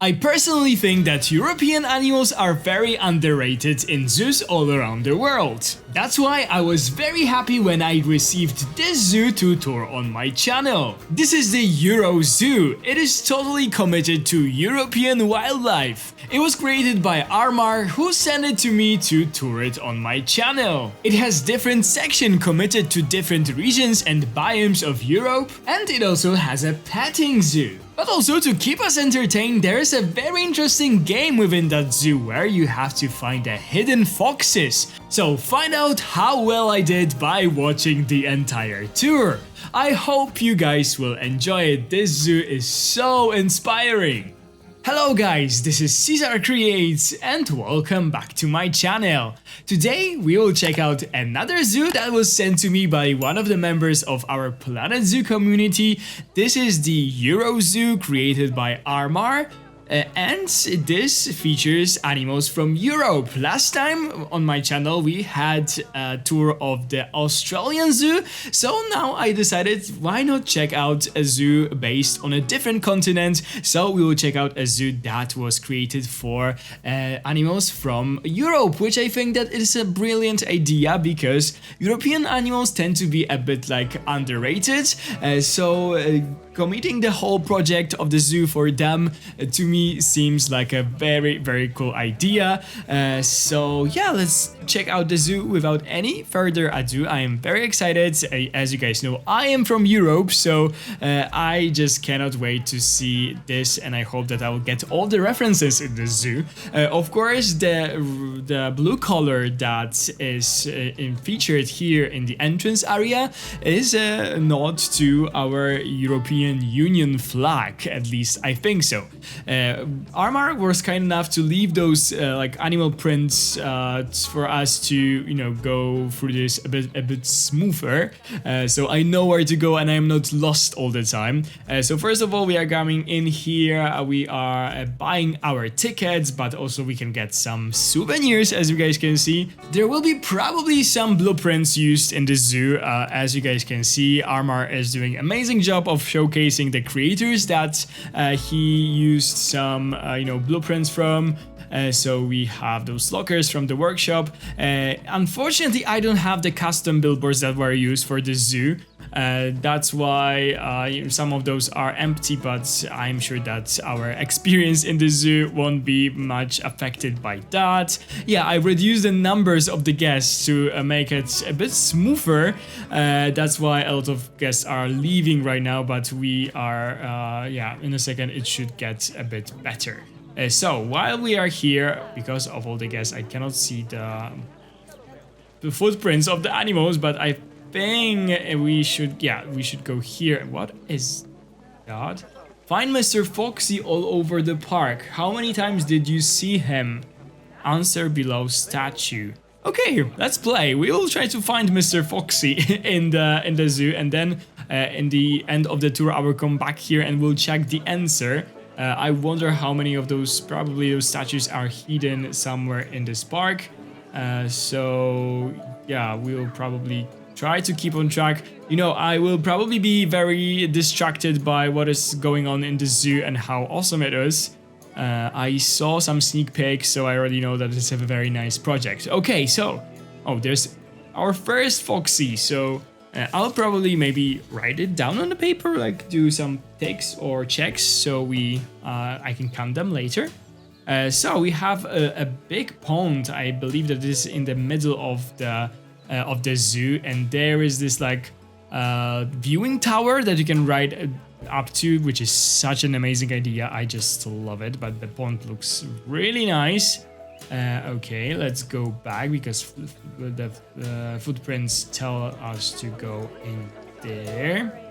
I personally think that European animals are very underrated in zoos all around the world. That's why I was very happy when I received this zoo to tour on my channel. This is the Eurozoo. It is totally committed to European wildlife. It was created by Armar, who sent it to me to tour it on my channel. It has different sections committed to different regions and biomes of Europe, and it also has a petting zoo. But also, to keep us entertained, there is a very interesting game within that zoo where you have to find the hidden foxes. So find out how well I did by watching the entire tour. I hope you guys will enjoy it. This zoo is so inspiring. Hello guys, this is Cesar Creates and welcome back to my channel. Today we will check out another zoo that was sent to me by one of the members of our Planet Zoo community. This is the Eurozoo created by Armar. And this features animals from Europe. Last time on my channel we had a tour of the Australian zoo, so now I decided why not check out a zoo based on a different continent. So we will check out a zoo that was created for animals from Europe, which I think that is a brilliant idea because European animals tend to be a bit like underrated. Committing the whole project of the zoo for them to me seems like a very cool idea. So yeah, let's check out the zoo without any further ado. I am very excited. As you guys know, I am from Europe, so I just cannot wait to see this, and I hope that I will get all the references in the zoo. Of course, the blue color that is featured here in the entrance area is a nod to our European Union flag, at least I think so. Armar was kind enough to leave those like animal prints for us to, you know, go through this a bit smoother, so I know where to go and I'm not lost all the time. So first of all, we are coming in here, we are buying our tickets, but also we can get some souvenirs, as you guys can see. There will be probably some blueprints used in the zoo. As you guys can see, Armar is doing an amazing job of showcasing the creators that he used some blueprints from. So we have those lockers from the workshop. Unfortunately, I don't have the custom billboards that were used for the zoo. That's why some of those are empty, but I'm sure that our experience in the zoo won't be much affected by that. Yeah, I reduced the numbers of the guests to make it a bit smoother. That's why a lot of guests are leaving right now, but we are, in a second it should get a bit better. So while we are here, because of all the guests, I cannot see the footprints of the animals, but I think we should go here. What is that? Find Mr. Foxy all over the park. How many times did you see him? Answer below statue. Okay, let's play. We will try to find Mr. Foxy in the zoo, and then in the end of the tour I will come back here and we'll check the answer. I wonder how many of those, probably those statues are hidden somewhere in this park. So yeah, we'll probably try to keep on track. You know, I will probably be very distracted by what is going on in the zoo and how awesome it is. I saw some sneak peeks, so I already know that it's a very nice project. Okay, so, there's our first Foxy. So I'll probably maybe write it down on the paper, like do some ticks or checks, so I can count them later. So we have a big pond. I believe that this is in the middle of the zoo, and there is this like viewing tower that you can ride up to, which is such an amazing idea. I just love it, but the pond looks really nice. Okay, let's go back because the footprints tell us to go in there.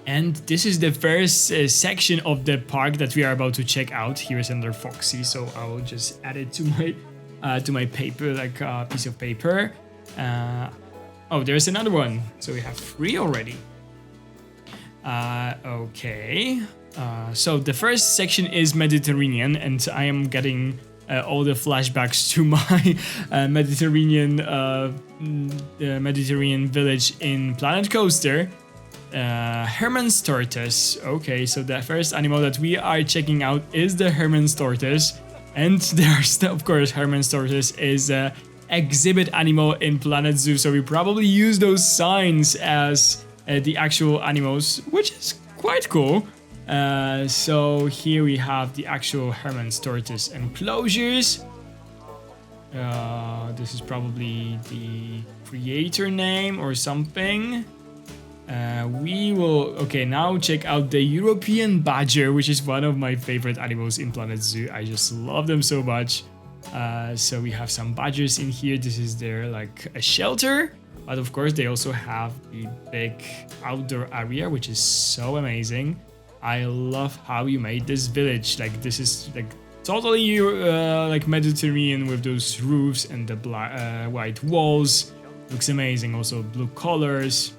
And this is the first section of the park that we are about to check out. Here is another Foxy, so I will just add it to my paper, like a piece of paper. There's another one. So we have 3 already. Okay. So the first section is Mediterranean, and I am getting all the flashbacks to my Mediterranean village in Planet Coaster. Herman's tortoise. Okay, so the first animal that we are checking out is the Herman's tortoise. And there's, of course, Herman's tortoise is a exhibit animal in Planet Zoo. So we probably use those signs as the actual animals, which is quite cool. So here we have the actual Herman's tortoise enclosures. This is probably the creator name or something. We will, okay, now check out the European badger, which is one of my favorite animals in Planet Zoo. I just love them so much. So we have some badgers in here. This is their like a shelter, but of course they also have the big outdoor area, which is so amazing. I love how you made this village. Like this is like totally like Mediterranean with those roofs and the white walls. Looks amazing. Also blue colors.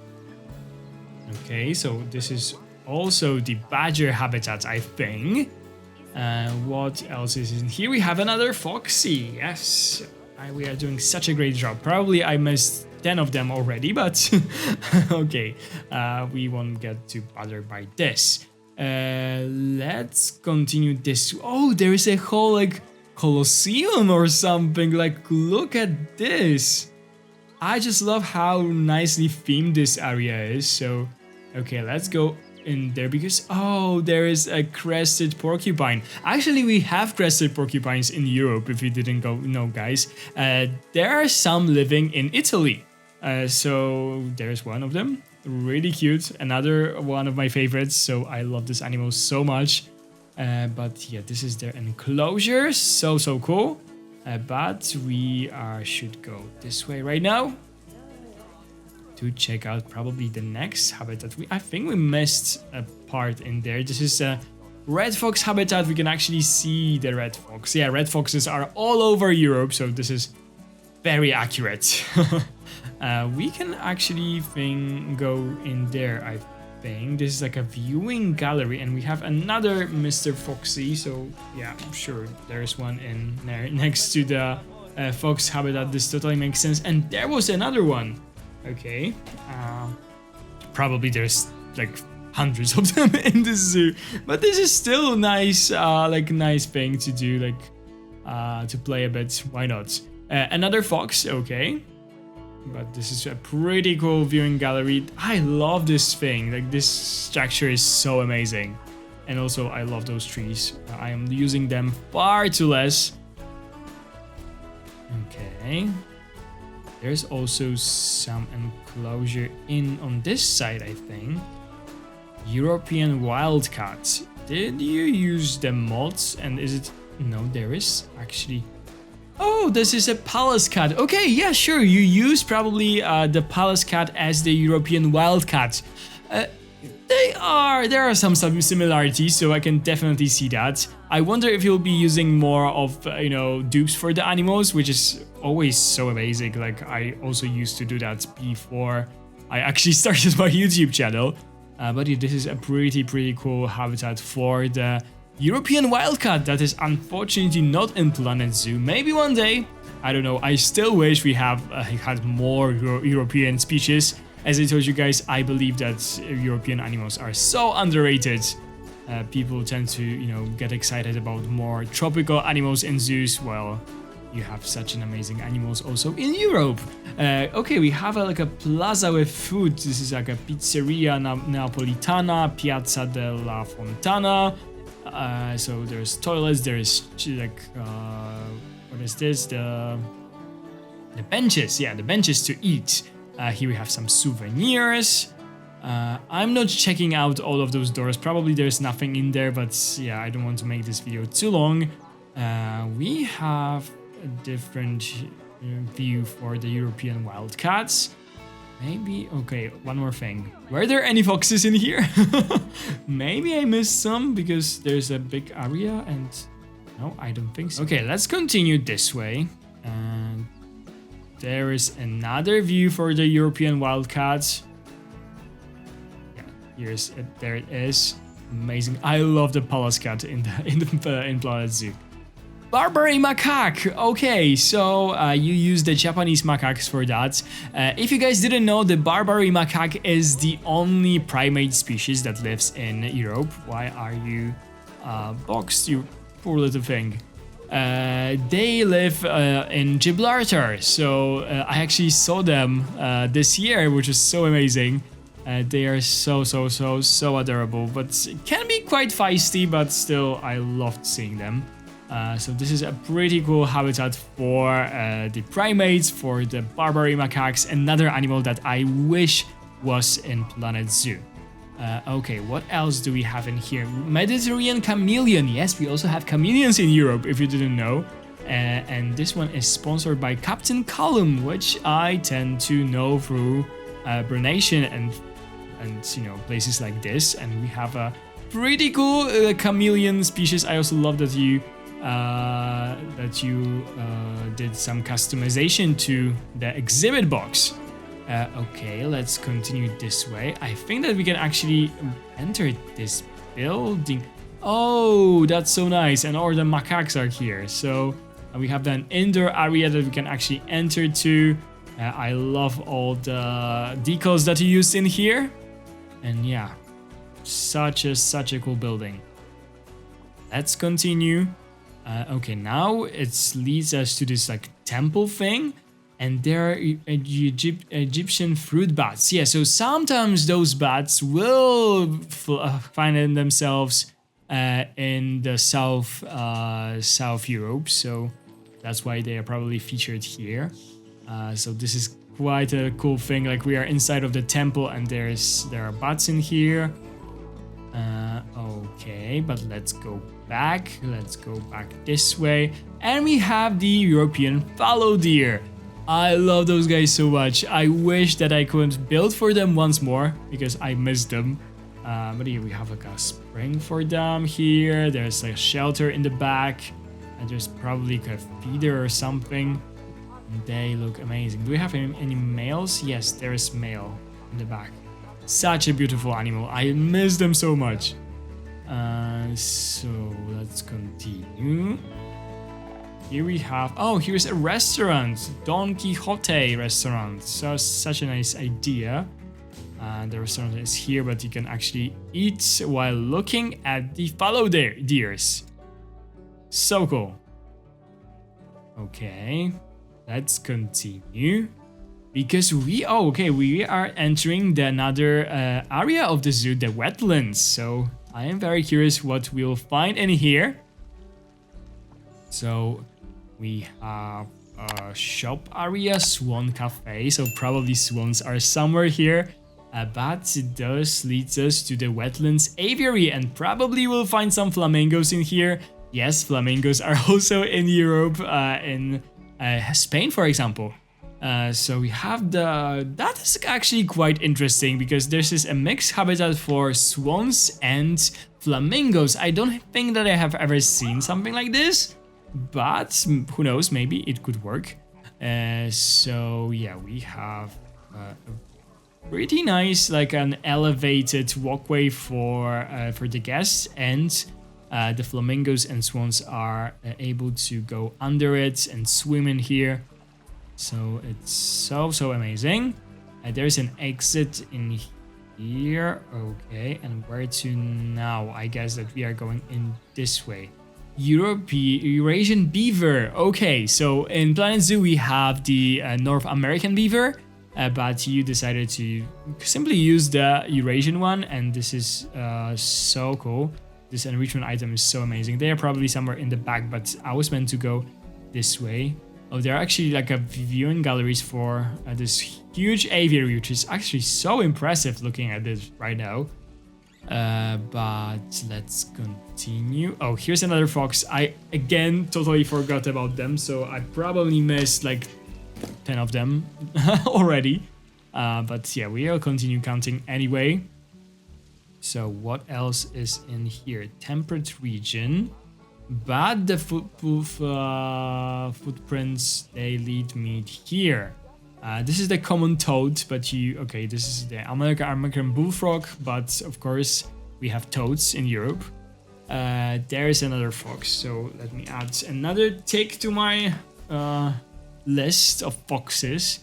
Okay, so this is also the badger habitat, I think. What else is in here? We have another foxy. Yes, we are doing such a great job. Probably I missed 10 of them already, but okay. We won't get too bothered by this. Let's continue this. Oh, there is a whole like Colosseum or something. Like, look at this. I just love how nicely themed this area is. So, okay, let's go in there because, oh, there is a crested porcupine. Actually, we have crested porcupines in Europe, if you didn't know, guys. There are some living in Italy. So there's one of them. Really cute. Another one of my favorites. So I love this animal so much. But yeah, this is their enclosure. So cool. But we should go this way right now to check out probably the next habitat. I think we missed a part in there. This is a red fox habitat. We can actually see the red fox. Yeah, red foxes are all over Europe, so this is very accurate. We can actually go in there, I think. This is like a viewing gallery, and we have another Mr. Foxy. So yeah, sure, there's one in there next to the fox habitat. This totally makes sense. And there was another one. Okay, probably there's like hundreds of them in the zoo, but this is still nice, like nice thing to do, like to play a bit. Why not? Another fox, okay, but this is a pretty cool viewing gallery. I love this thing. Like this structure is so amazing, and also I love those trees. I am using them far too less. Okay. There's also some enclosure on this side, I think. European wildcat. Did you use the mods? And is it... No, there is actually... Oh, this is a palace cat. Okay, yeah, sure. You use probably the palace cat as the European wildcat. There are some similarities, so I can definitely see that. I wonder if you'll be using more of, dupes for the animals, which is always so amazing. Like, I also used to do that before I actually started my YouTube channel. But yeah, this is a pretty cool habitat for the European wildcat that is unfortunately not in Planet Zoo. Maybe one day, I don't know. I still wish we have had more European species. As I told you guys, I believe that European animals are so underrated. People tend to, get excited about more tropical animals in zoos. Well, you have such an amazing animals also in Europe. Okay, we have like a plaza with food. This is like a pizzeria Napolitana, Piazza della Fontana. So there's toilets. There's like what is this? The benches. Yeah, the benches to eat. Here we have some souvenirs. I'm not checking out all of those doors. Probably there's nothing in there, but yeah, I don't want to make this video too long. We have a different view for the European wildcats. Maybe, okay, one more thing. Were there any foxes in here? Maybe I missed some because there's a big area and no, I don't think so. Okay, let's continue this way. There is another view for the European wildcats. Yeah, there it is. Amazing. I love the palace cat in Planet Zoo. Barbary macaque. Okay, so you use the Japanese macaques for that. If you guys didn't know, the Barbary macaque is the only primate species that lives in Europe. Why are you boxed, you poor little thing? They live in Gibraltar, so I actually saw them this year, which is so amazing. They are so adorable, but can be quite feisty, but still I loved seeing them. So this is a pretty cool habitat for the primates, for the Barbary macaques, another animal that I wish was in Planet Zoo. Okay, what else do we have in here? Mediterranean chameleon. Yes, we also have chameleons in Europe, if you didn't know. And this one is sponsored by Captain Column, which I tend to know through Brunation and you know, places like this. And we have a pretty cool chameleon species. I also love that you did some customization to the exhibit box. Okay, let's continue this way. I think that we can actually enter this building. Oh, that's so nice. And all the macaques are here. So we have an indoor area that we can actually enter to. I love all the decals that you used in here. And yeah, such a cool building. Let's continue. Okay, now it leads us to this like temple thing. And there are Egyptian fruit bats. Yeah, so sometimes those bats will find themselves in the South Europe. So that's why they are probably featured here. So this is quite a cool thing. Like we are inside of the temple and there are bats in here. Okay, but let's go back. Let's go back this way. And we have the European fallow deer. I love those guys so much. I wish that I could build for them once more because I miss them. But here we have like a spring for them here. There's a shelter in the back. And there's probably like a feeder or something. They look amazing. Do we have any males? Yes, there is male in the back. Such a beautiful animal. I miss them so much. So let's continue. Here we have, oh, here's a restaurant, Don Quixote restaurant. So such a nice idea. The restaurant is here, but you can actually eat while looking at the fallow deers. So cool. Okay, let's continue. Because we are entering another area of the zoo, the wetlands. So I am very curious what we'll find in here. So we have a shop area, Swan Cafe, so probably swans are somewhere here. But this leads us to the wetlands aviary and probably we'll find some flamingos in here. Yes, flamingos are also in Europe, in Spain, for example. So we have that is actually quite interesting because this is a mixed habitat for swans and flamingos. I don't think that I have ever seen something like this. But who knows, maybe it could work. So yeah, we have a pretty nice, like an elevated walkway for the guests, and the flamingos and swans are able to go under it and swim in here. So it's so amazing. There's an exit in here. Okay, and where to now? I guess that we are going in this way. Eurasian beaver. Okay, so in Planet Zoo we have the North American beaver, but you decided to simply use the Eurasian one, and this is so cool. This enrichment item is so amazing. They are probably somewhere in the back, but I was meant to go this way. Oh, there are actually like a viewing galleries for this huge aviary, which is actually so impressive looking at this right now. But let's continue. Oh, here's another fox. I again totally forgot about them, so I probably missed like 10 of them already. But yeah, we'll continue counting anyway. So what else is in here? Temperate region. But the footprints, they lead me here. This is the common toad, but this is the American bullfrog, but of course we have toads in Europe. There's another fox. So let me add another tick to my list of foxes.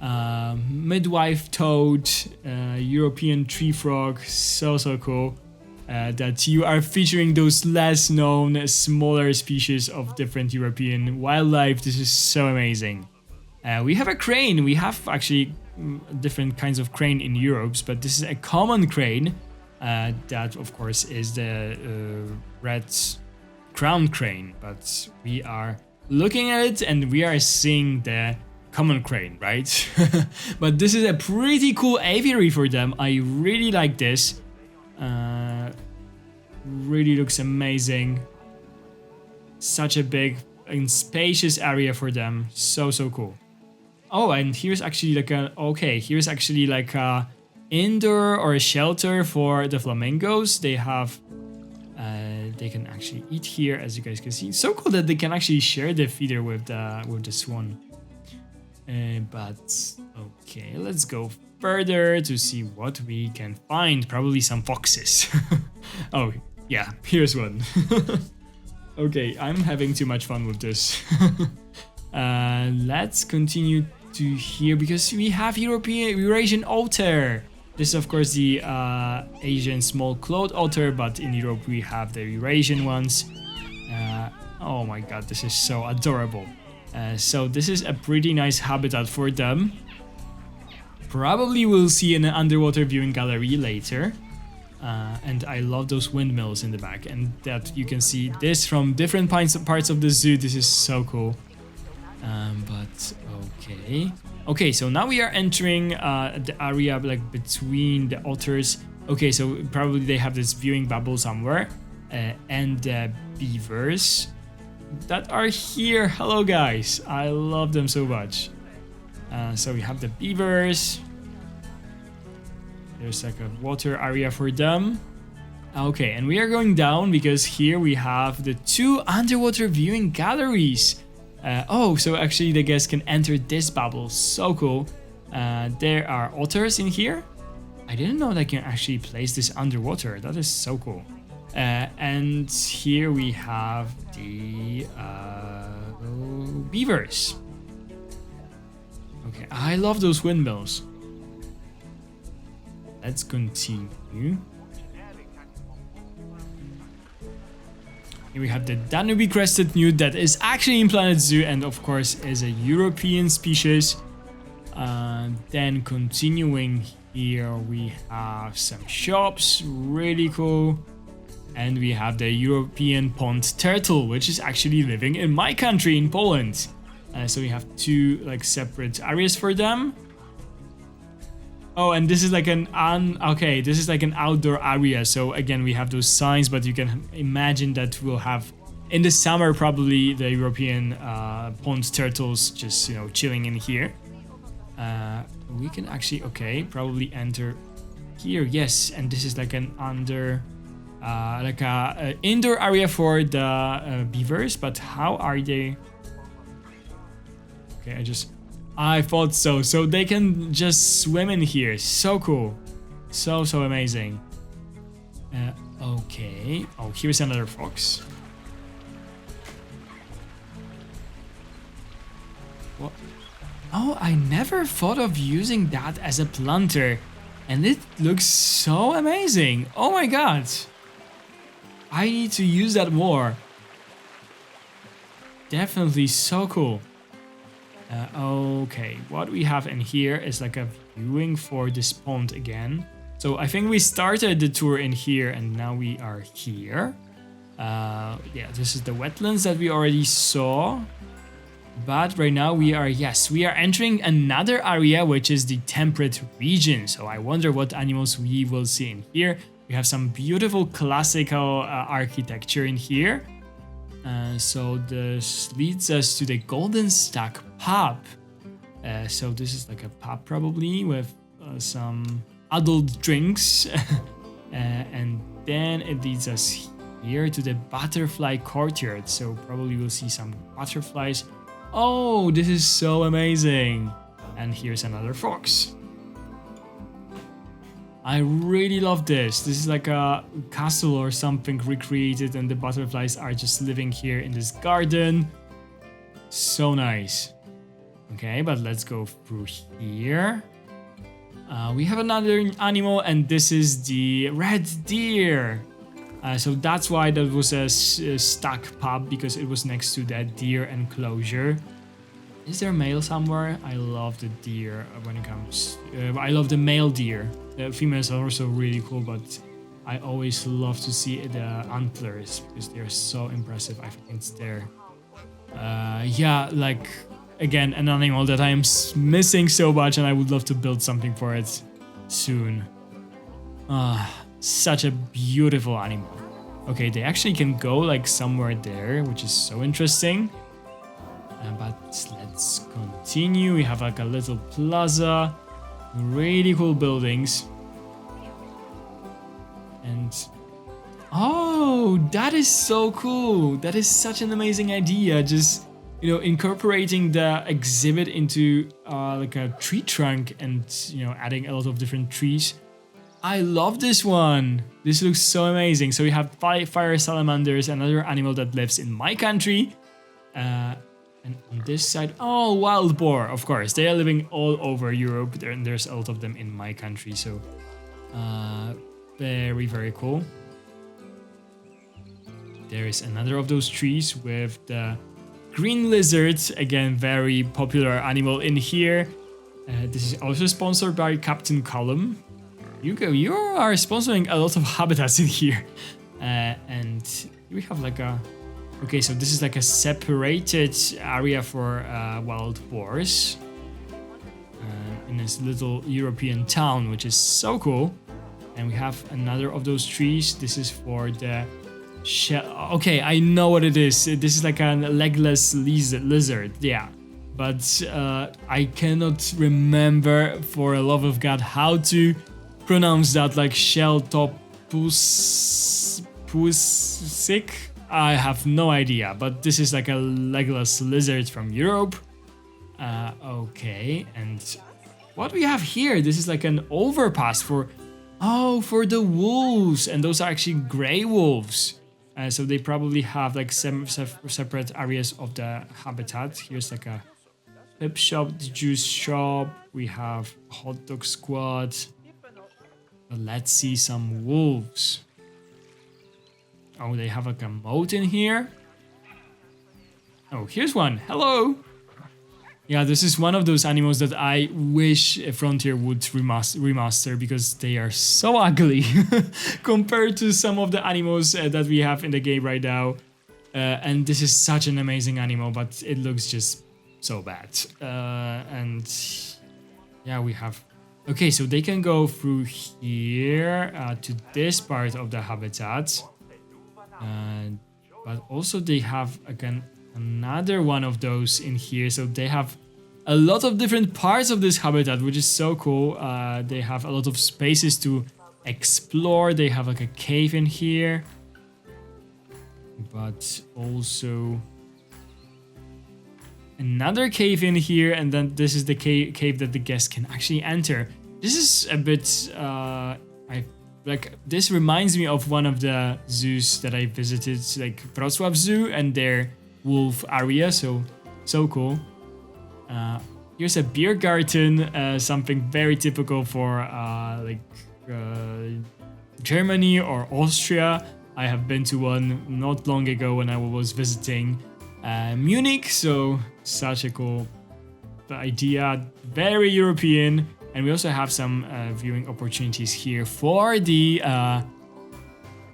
Midwife toad, European tree frog, so cool. That you are featuring those less known, smaller species of different European wildlife. This is so amazing. We have a crane. We have actually different kinds of crane in Europe, but this is a common crane. That of course is the red crown crane, but we are looking at it and we are seeing the common crane, right? But this is a pretty cool aviary for them. I really like this. Really looks amazing. Such a big and spacious area for them. So cool. Oh, and here's actually like here's actually like a indoor or a shelter for the flamingos. They have they can actually eat here, as you guys can see. So cool that they can actually share the feeder with the swan. But okay, let's go further to see what we can find. Probably some foxes. Oh yeah, here's one. Okay, I'm having too much fun with this. Let's continue to here because we have Eurasian otter. This is of course the Asian small clawed otter, but in Europe we have the Eurasian ones. Oh my god, this is so adorable. So this is a pretty nice habitat for them. Probably we'll see an underwater viewing gallery later. And I love those windmills in the back, and that you can see this from different parts of the zoo. This is so cool. But okay, so now we are entering the area like between the otters. Okay, so probably they have this viewing bubble somewhere, and the beavers that are here. Hello guys, I love them so much. So we have the beavers. There's like a water area for them. Okay, and we are going down because here we have the 2 underwater viewing galleries. So actually the guests can enter this bubble. So cool. There are otters in here. I didn't know they can actually place this underwater. That is so cool. And here we have the beavers. Okay, I love those windmills. Let's continue. Here we have the Danube crested newt that is actually in Planet Zoo and of course is a European species. Then continuing here we have some shops, really cool. And we have the European pond turtle, which is actually living in my country, in Poland. So we have 2 like separate areas for them. Oh, and this is like this is like an outdoor area. So again, we have those signs, but you can imagine that we'll have in the summer probably the European pond turtles just chilling in here. We can actually probably enter here. Yes, and this is like an indoor area for the beavers. But how are they? Okay, I thought so. So they can just swim in here. So cool. So amazing. Okay. Oh, here's another fox. What? Oh, I never thought of using that as a planter. And it looks so amazing. Oh my god. I need to use that more. Definitely so cool. Okay, what we have in here is like a viewing for this pond again. So I think we started the tour in here and now we are here. Yeah, this is the wetlands that we already saw. But right now we are entering another area, which is the temperate region. So I wonder what animals we will see in here. We have some beautiful classical architecture in here. So this leads us to the Golden Stack pub. So this is like a pub probably with some adult drinks. And then it leads us here to the butterfly courtyard. So probably we'll see some butterflies. Oh, this is so amazing. And here's another fox. I really love this. This is like a castle or something recreated, and the butterflies are just living here in this garden. So nice. Okay, but let's go through here. We have another animal, and this is the red deer. So that's why that was a stuck pup, because it was next to that deer enclosure. Is there male somewhere? I love the deer when it comes... I love the male deer. The females are also really cool, but I always love to see the antlers because they're so impressive. I think it's there. Yeah, like, again, an animal that I'm missing so much, and I would love to build something for it soon. Such a beautiful animal. Okay, they actually can go like somewhere there, which is so interesting. But let's continue. We have like a little plaza, really cool buildings. And oh, that is so cool. That is such an amazing idea. Just, you know, incorporating the exhibit into like a tree trunk and, you know, adding a lot of different trees. I love this one. This looks so amazing. So we have fire salamanders, another animal that lives in my country. And on this side, oh, wild boar, of course. They are living all over Europe. There's a lot of them in my country. So very, very cool. There is another of those trees with the green lizard. Again, very popular animal in here. This is also sponsored by Captain Column. You are sponsoring a lot of habitats in here. And we have like a... Okay, so this is like a separated area for wild boars. In this little European town, which is so cool. And we have another of those trees. This is for the shell. Okay, I know what it is. This is like a legless lizard. Yeah. But I cannot remember for the love of God how to pronounce that, like shell top pusik. I have no idea, but this is like a legless lizard from Europe. Okay, and what we have here, this is like an overpass for the wolves, and those are actually gray wolves. So they probably have like separate areas of the habitat. Here's like a pip shop, the juice shop. We have a hot dog squad. But let's see some wolves. Oh, they have like a moat in here. Oh, here's one. Hello. Yeah, this is one of those animals that I wish Frontier would remaster because they are so ugly compared to some of the animals that we have in the game right now. And this is such an amazing animal, but it looks just so bad. And yeah, we have... Okay, so they can go through here to this part of the habitat. But also they have again another one of those in here, so they have a lot of different parts of this habitat, which is so cool. They have a lot of spaces to explore. They have like a cave in here, but also another cave in here, and then this is the cave that the guests can actually enter. This is a bit this reminds me of one of the zoos that I visited, like Wrocław Zoo and their wolf area, so cool. Here's a beer garden, something very typical for Germany or Austria. I have been to one not long ago when I was visiting Munich, so such a cool idea, very European. And we also have some viewing opportunities here for the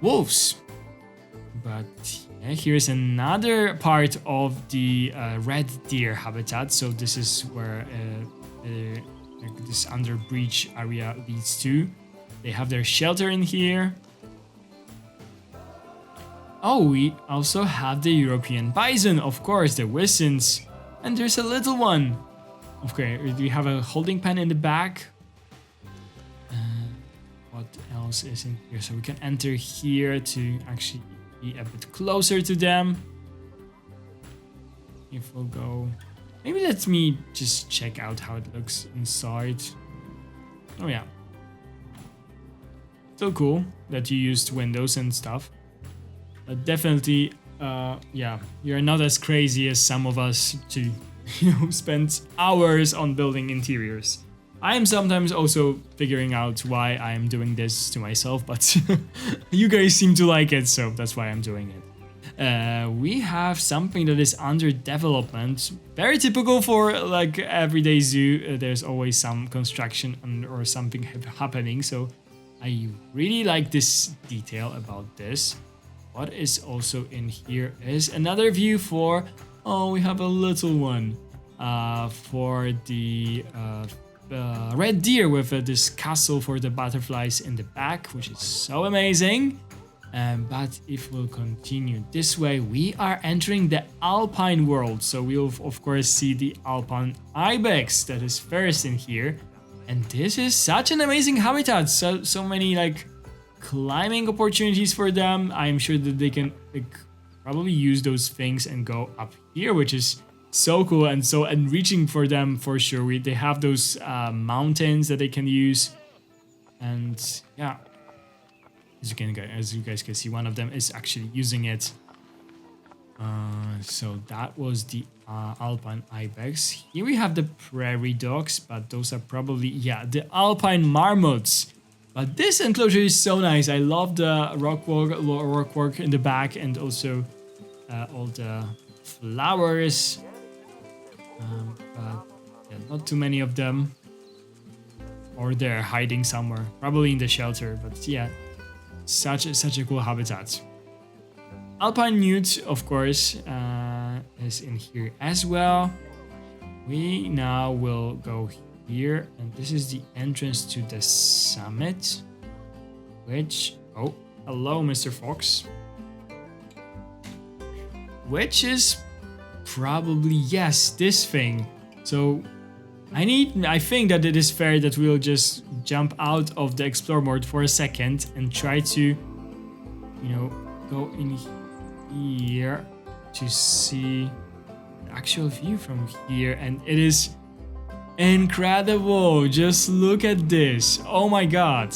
wolves. But yeah, here's another part of the red deer habitat. So this is where this under breach area leads to. They have their shelter in here. Oh, we also have the European bison, of course, the Wissens. And there's a little one. Okay, we have a holding pen in the back. What else is in here? So we can enter here to actually be a bit closer to them. If we'll go... Maybe let me just check out how it looks inside. Oh yeah. still cool that you used windows and stuff. But definitely, yeah, you're not as crazy as some of us to, spend hours on building interiors. I am sometimes also figuring out why I am doing this to myself, but you guys seem to like it, so that's why I'm doing it. We have something that is under development. Very typical for like everyday zoo. There's always some construction or something happening. So I really like this detail about this. What is also in here is another view for, oh, we have a little one for the red deer with this castle for the butterflies in the back, which is so amazing. But if we'll continue this way, we are entering the alpine world. So we'll of course see the alpine ibex that is first in here. And this is such an amazing habitat. So many like climbing opportunities for them. I'm sure that they can probably use those things and go up here, which is so cool and so enriching for them for sure. They have those mountains that they can use. And yeah. As you guys can see, one of them is actually using it. So that was the alpine ibex. Here we have the prairie dogs, but those are probably, yeah, the alpine marmots. But this enclosure is so nice. I love the rockwork in the back, and also all the flowers. But yeah, not too many of them. Or they're hiding somewhere, probably in the shelter. But yeah. Such a cool habitat. Alpine newt, of course, is in here as well. We now will go here, and this is the entrance to the summit. Which, oh, hello, Mr. Fox. Which is probably, yes, this thing. So I think that it is fair that we'll just jump out of the explore mode for a second and try to, go in here to see the actual view from here. And it is incredible. Just look at this. Oh my god.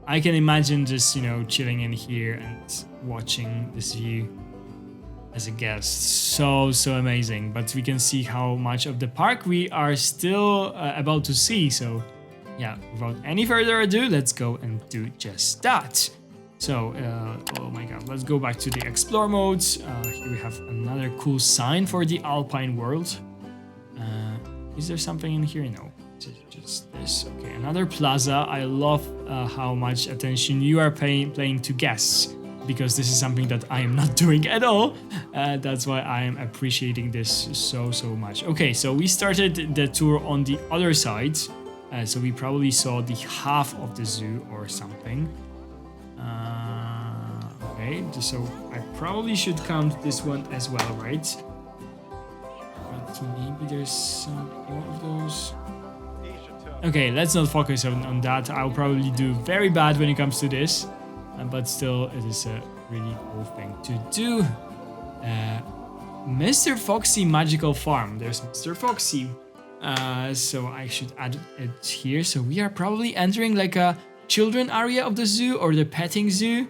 I can imagine just, chilling in here and watching this view as a guest. So amazing. But we can see how much of the park we are still about to see. So yeah, without any further ado, let's go and do just that. So, oh my god, let's go back to the explore mode. Here we have another cool sign for the alpine world. Is there something in here? No, just this. Okay, another plaza. I love how much attention you are paying to guests, because this is something that I am not doing at all. That's why I am appreciating this so much. Okay, so we started the tour on the other side. So we probably saw the half of the zoo or something. Okay, so I probably should count this one as well, right? But maybe there's some more of those. Okay, let's not focus on that. I'll probably do very bad when it comes to this. But still, it is a really cool thing to do. Mr. Foxy Magical Farm. There's Mr. Foxy. So I should add it here. So we are probably entering like a children area of the zoo or the petting zoo.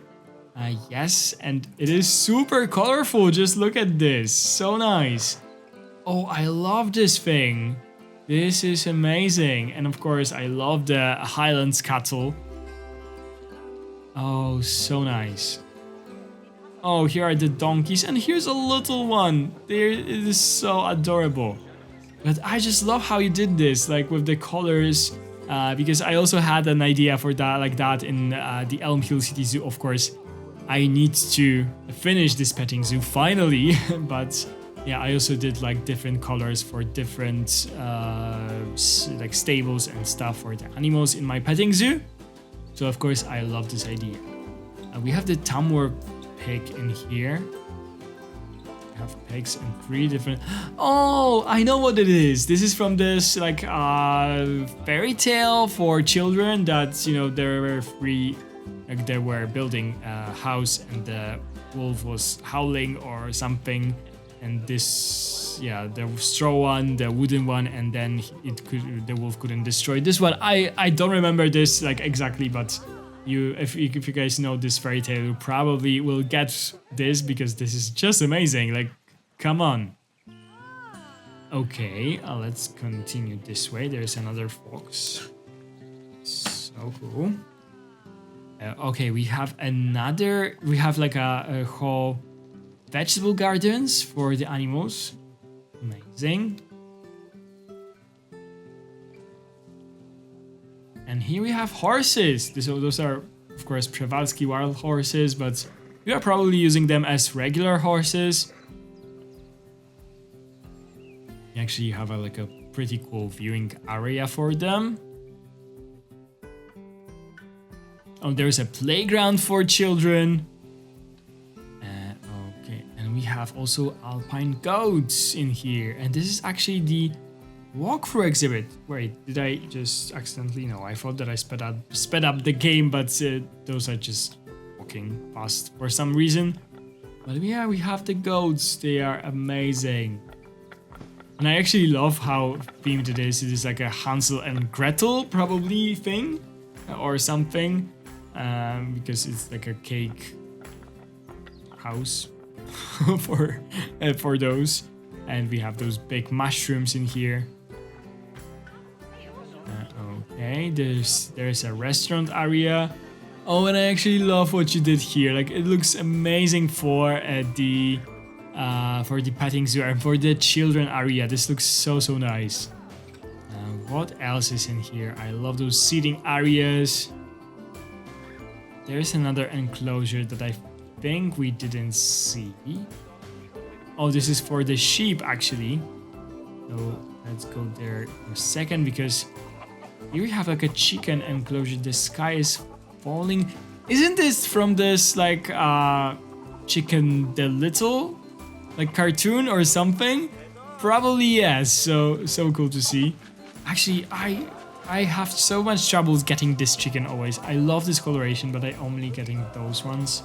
Yes, and it is super colorful. Just look at this. So nice. Oh, I love this thing. This is amazing. And of course, I love the Highlands cattle. Oh, so nice. Oh, here are the donkeys, and here's a little one. There, it is so adorable. But I just love how you did this, like with the colors, because I also had an idea for that, like that in the Elm Hill City Zoo. Of course, I need to finish this petting zoo finally, but yeah, I also did like different colors for different like stables and stuff for the animals in my petting zoo. So of course, I love this idea. We have the Tamworth pig in here. We have pigs in 3 different... Oh, I know what it is. This is from this like fairy tale for children that, there were 3... Like they were building a house and the wolf was howling or something. And this, yeah, the straw one, the wooden one, and then the wolf couldn't destroy this one. I don't remember this like exactly, but if you guys know this fairy tale, you probably will get this because this is just amazing. Like, come on. Okay, let's continue this way. There's another fox. So cool. Okay, we have like a whole vegetable gardens for the animals. Amazing. And here we have horses. Those are, of course, Przewalski wild horses, but we are probably using them as regular horses. You actually have like a pretty cool viewing area for them. Oh, there's a playground for children. Okay, and we have also alpine goats in here. And this is actually the walkthrough exhibit. Wait, did I just accidentally? No, I thought that I sped up the game, but those are just walking fast for some reason. But yeah, we have the goats. They are amazing. And I actually love how themed it is. It is like a Hansel and Gretel probably thing or something. Because it's like a cake house for those. And we have those big mushrooms in here. Okay, there's a restaurant area. Oh, and I actually love what you did here. Like, it looks amazing for the petting zoo and for the children area. This looks so nice. What else is in here? I love those seating areas. There's another enclosure that I think we didn't see. Oh, this is for the sheep actually. So let's go there for a second because here we have like a chicken enclosure. The sky is falling. Isn't this from this like Chicken the Little like cartoon or something? Probably yes. So cool to see. Actually, I have so much troubles getting this chicken always. I love this coloration, but I only getting those ones.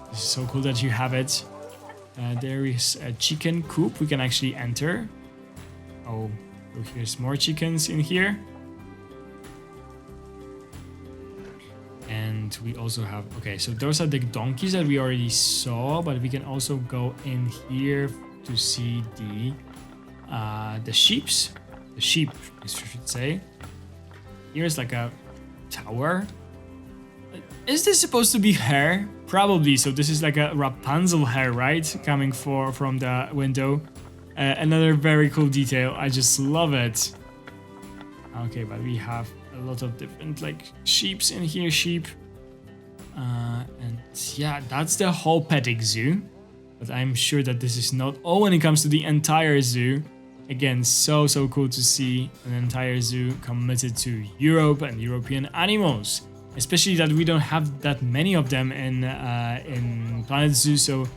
This is so cool that you have it. There is a chicken coop we can actually enter. Oh, here's more chickens in here. And we also have, okay, so those are the donkeys that we already saw, but we can also go in here to see the sheep, I should say. Here's like a tower. Is this supposed to be hair? Probably. So this is like a Rapunzel hair, right? Coming from the window. Another very cool detail. I just love it. Okay, but we have a lot of different like sheeps in here. And yeah, that's the whole petting zoo. But I'm sure that this is not all when it comes to the entire zoo. Again, so cool to see an entire zoo committed to Europe and European animals. Especially that we don't have that many of them in Planet Zoo. So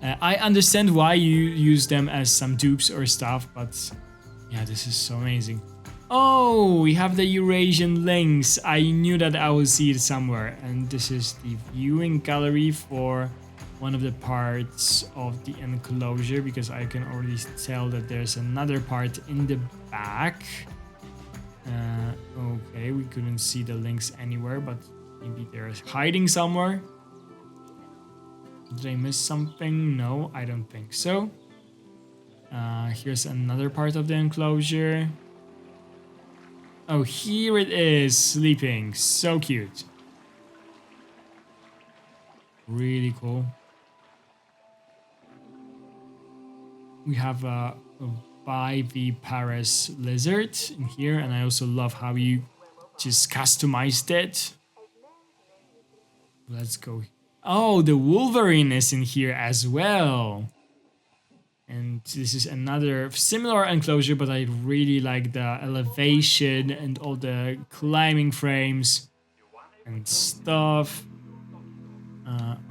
I understand why you use them as some dupes or stuff. But yeah, this is so amazing. Oh, we have the Eurasian lynx. I knew that I will see it somewhere. And this is the viewing gallery for one of the parts of the enclosure, because I can already tell that there's another part in the back. Okay, we couldn't see the lynx anywhere, but maybe they're hiding somewhere. Did I miss something? No, I don't think so. Here's another part of the enclosure. Oh, here it is, sleeping. So cute. Really cool. We have a Viviparous lizard in here, and I also love how you just customized it. Let's go. Oh, the Wolverine is in here as well. And this is another similar enclosure, but I really like the elevation and all the climbing frames and stuff.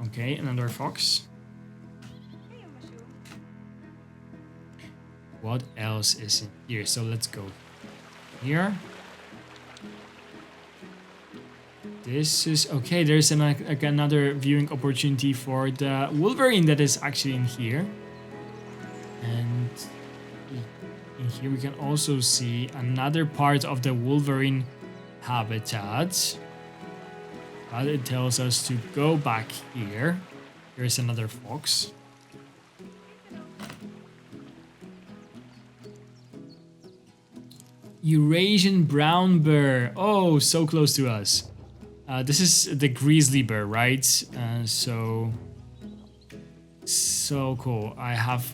Okay, another fox. What else is in here? So let's go here. This is okay. There's another viewing opportunity for the Wolverine that is actually in here. And in here we can also see another part of the Wolverine habitat. But it tells us to go back here. Here's another fox. Eurasian brown bear. Oh, so close to us. This is the grizzly bear, right? So cool.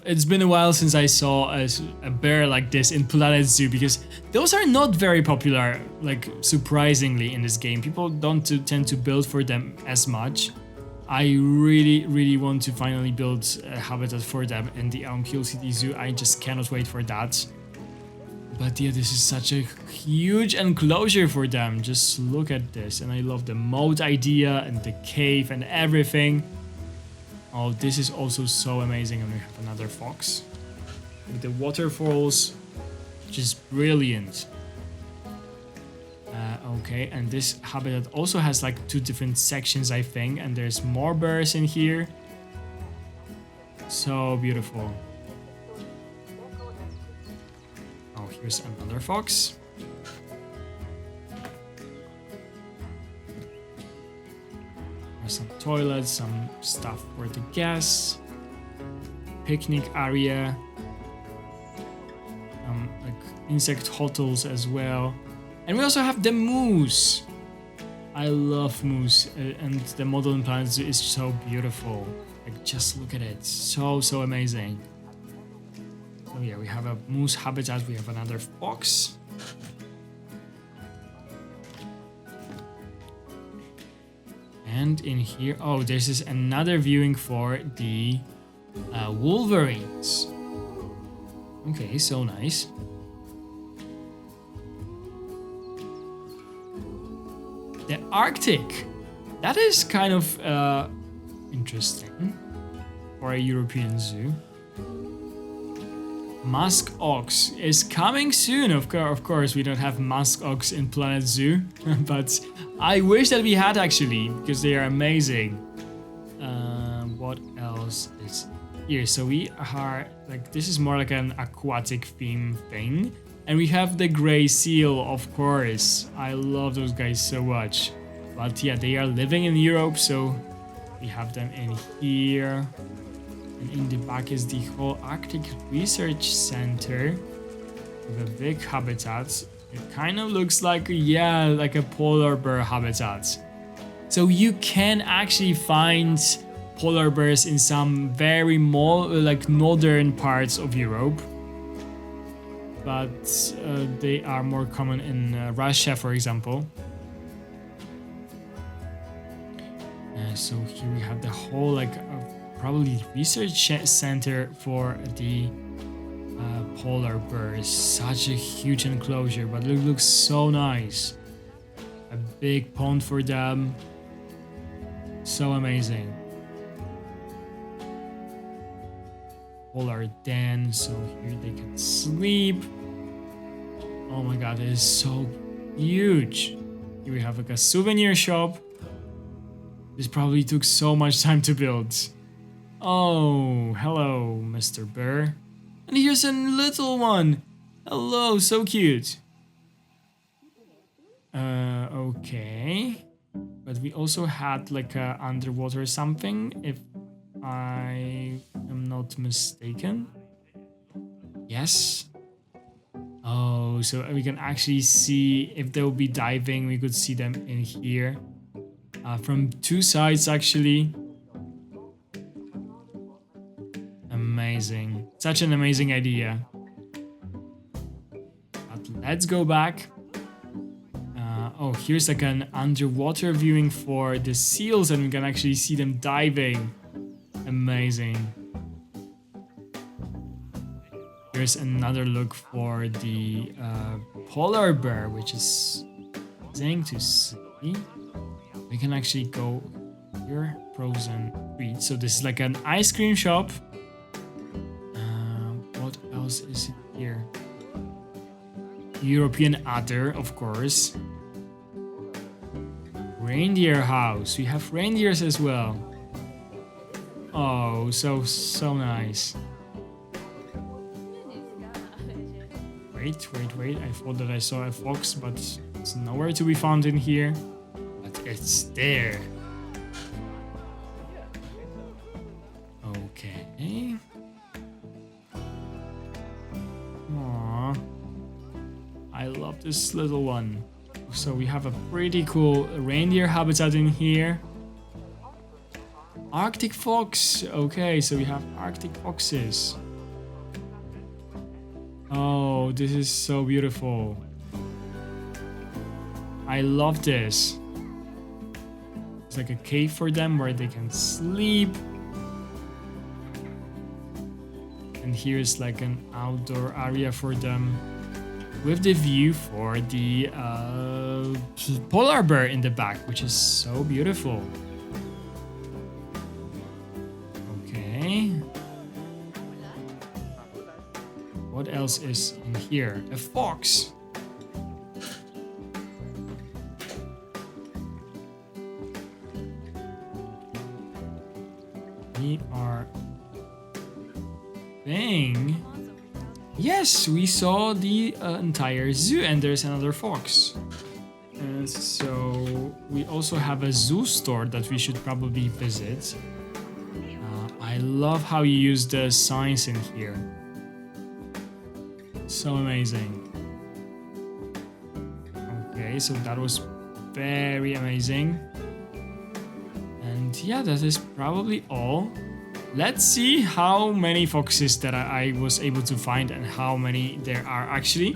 It's been a while since I saw a bear like this in Planet Zoo, because those are not very popular, like surprisingly, in this game. People don't tend to build for them as much. I really want to finally build a habitat for them in the Kill City Zoo. I just cannot wait for that. But yeah, this is such a huge enclosure for them. Just look at this. And I love the moat idea and the cave and everything. Oh, this is also so amazing. And we have another fox with the waterfalls. Just brilliant. Okay, and this habitat also has like 2 different sections, I think. And there's more bears in here. So beautiful. Here's another fox. There's some toilets, some stuff for the guests. Picnic area. Like insect hotels as well. And we also have the moose. I love moose. And the model in Planet Zoo is so beautiful. Like, just look at it. So amazing. So yeah, we have a moose habitat, we have another fox. And in here, oh, this is another viewing for the wolverines. Okay, so nice. The Arctic. That is kind of interesting for a European zoo. Musk ox is coming soon. Of course, we don't have musk ox in Planet Zoo, but I wish that we had actually, because they are amazing. What else is here? So we are like, this is more like an aquatic theme thing, and we have the gray seal, of course. I love those guys so much, but yeah, they are living in Europe, so we have them in here. And in the back is the whole Arctic Research Center with a big habitat. It kind of looks like, yeah, like a polar bear habitat. So you can actually find polar bears in some very northern parts of Europe. But they are more common in Russia, for example. So here we have the whole probably research center for the polar bears. Such a huge enclosure, but it looks so nice. A big pond for them. So amazing. Polar den, so here they can sleep. Oh my god, it is so huge. Here we have like a souvenir shop. This probably took so much time to build. Oh, hello, Mr. Bear. And here's a little one. Hello, so cute. Okay. But we also had like a underwater something, if I am not mistaken. Yes. Oh, so we can actually see if they'll be diving. We could see them in here. From 2 sides, actually. Amazing. Such an amazing idea. But let's go back. Oh, here's like an underwater viewing for the seals, and we can actually see them diving. Amazing. Here's another look for the polar bear, which is amazing to see. We can actually go here, frozen treats. So this is like an ice cream shop. What else is it here? European adder, of course. Reindeer house. We have reindeers as well. Oh, so nice. Wait. I thought that I saw a fox, but it's nowhere to be found in here. But it's there. Okay. Aww. I love this little one. So we have a pretty cool reindeer habitat in here. Arctic fox. Okay, so we have Arctic foxes. Oh, this is so beautiful. I love this. It's like a cave for them where they can sleep. And here's like an outdoor area for them with the view for the polar bear in the back, which is so beautiful. Okay. What else is in here? A fox. We are thing. Yes, we saw the entire zoo, and there's another fox. So we also have a zoo store that we should probably visit. I love how you use the signs in here. So amazing. Okay, so that was very amazing. And yeah, that is probably all. Let's see how many foxes that I was able to find and how many there are actually.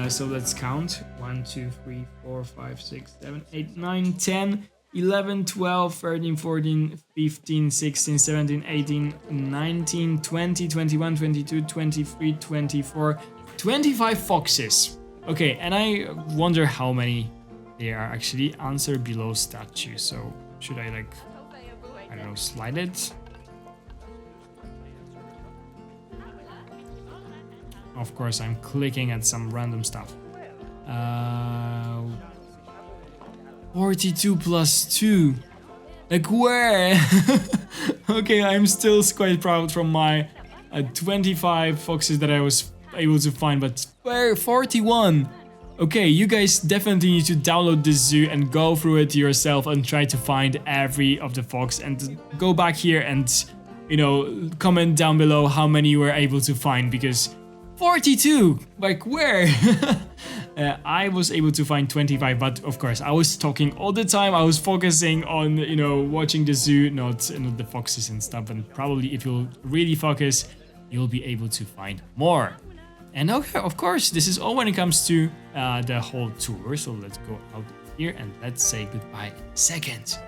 So let's count. 1, 2, 3, 4, 5, 6, 7, 8, 9, 10, 11, 12, 13, 14, 15, 16, 17, 18, 19, 20, 21, 22, 23, 24, 25 foxes. Okay, and I wonder how many there are actually. Answer below statue. So should I like, I don't know, slide it? Of course, I'm clicking at some random stuff. 42 plus 2. Like where? Okay, I'm still quite proud from my 25 foxes that I was able to find, but where? 41. Okay, you guys definitely need to download this zoo and go through it yourself and try to find every of the fox, and go back here and, you know, comment down below how many you were able to find, because 42! Like where? I was able to find 25, but of course I was talking all the time. I was focusing on, you know, watching the zoo, not the foxes and stuff. And probably if you'll really focus, you'll be able to find more. And okay, of course, this is all when it comes to the whole tour. So let's go out here and let's say goodbye in a second.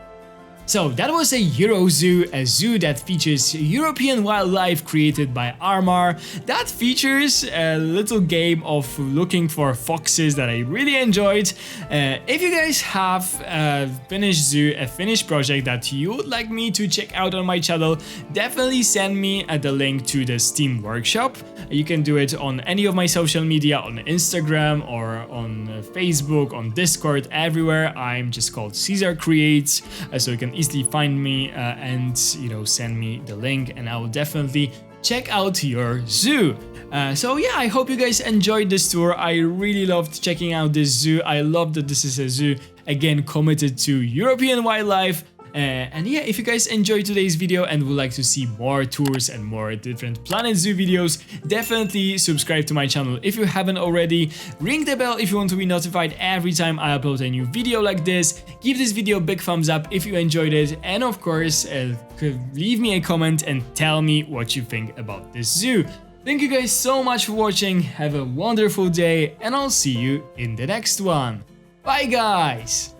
So that was a Eurozoo, a zoo that features European wildlife created by Armar, that features a little game of looking for foxes that I really enjoyed. If you guys have a finished zoo, a finished project that you would like me to check out on my channel, definitely send me the link to the Steam workshop. You can do it on any of my social media, on Instagram or on Facebook, on Discord, everywhere. I'm just called Cesar Creates, so you can easily find me and, you know, send me the link, and I will definitely check out your zoo. So yeah, I hope you guys enjoyed this tour. I really loved checking out this zoo. I love that this is a zoo, again, committed to European wildlife. And yeah, if you guys enjoyed today's video and would like to see more tours and more different Planet Zoo videos, definitely subscribe to my channel if you haven't already. Ring the bell if you want to be notified every time I upload a new video like this. Give this video a big thumbs up if you enjoyed it, and of course, leave me a comment and tell me what you think about this zoo. Thank you guys so much for watching, have a wonderful day, and I'll see you in the next one. Bye guys!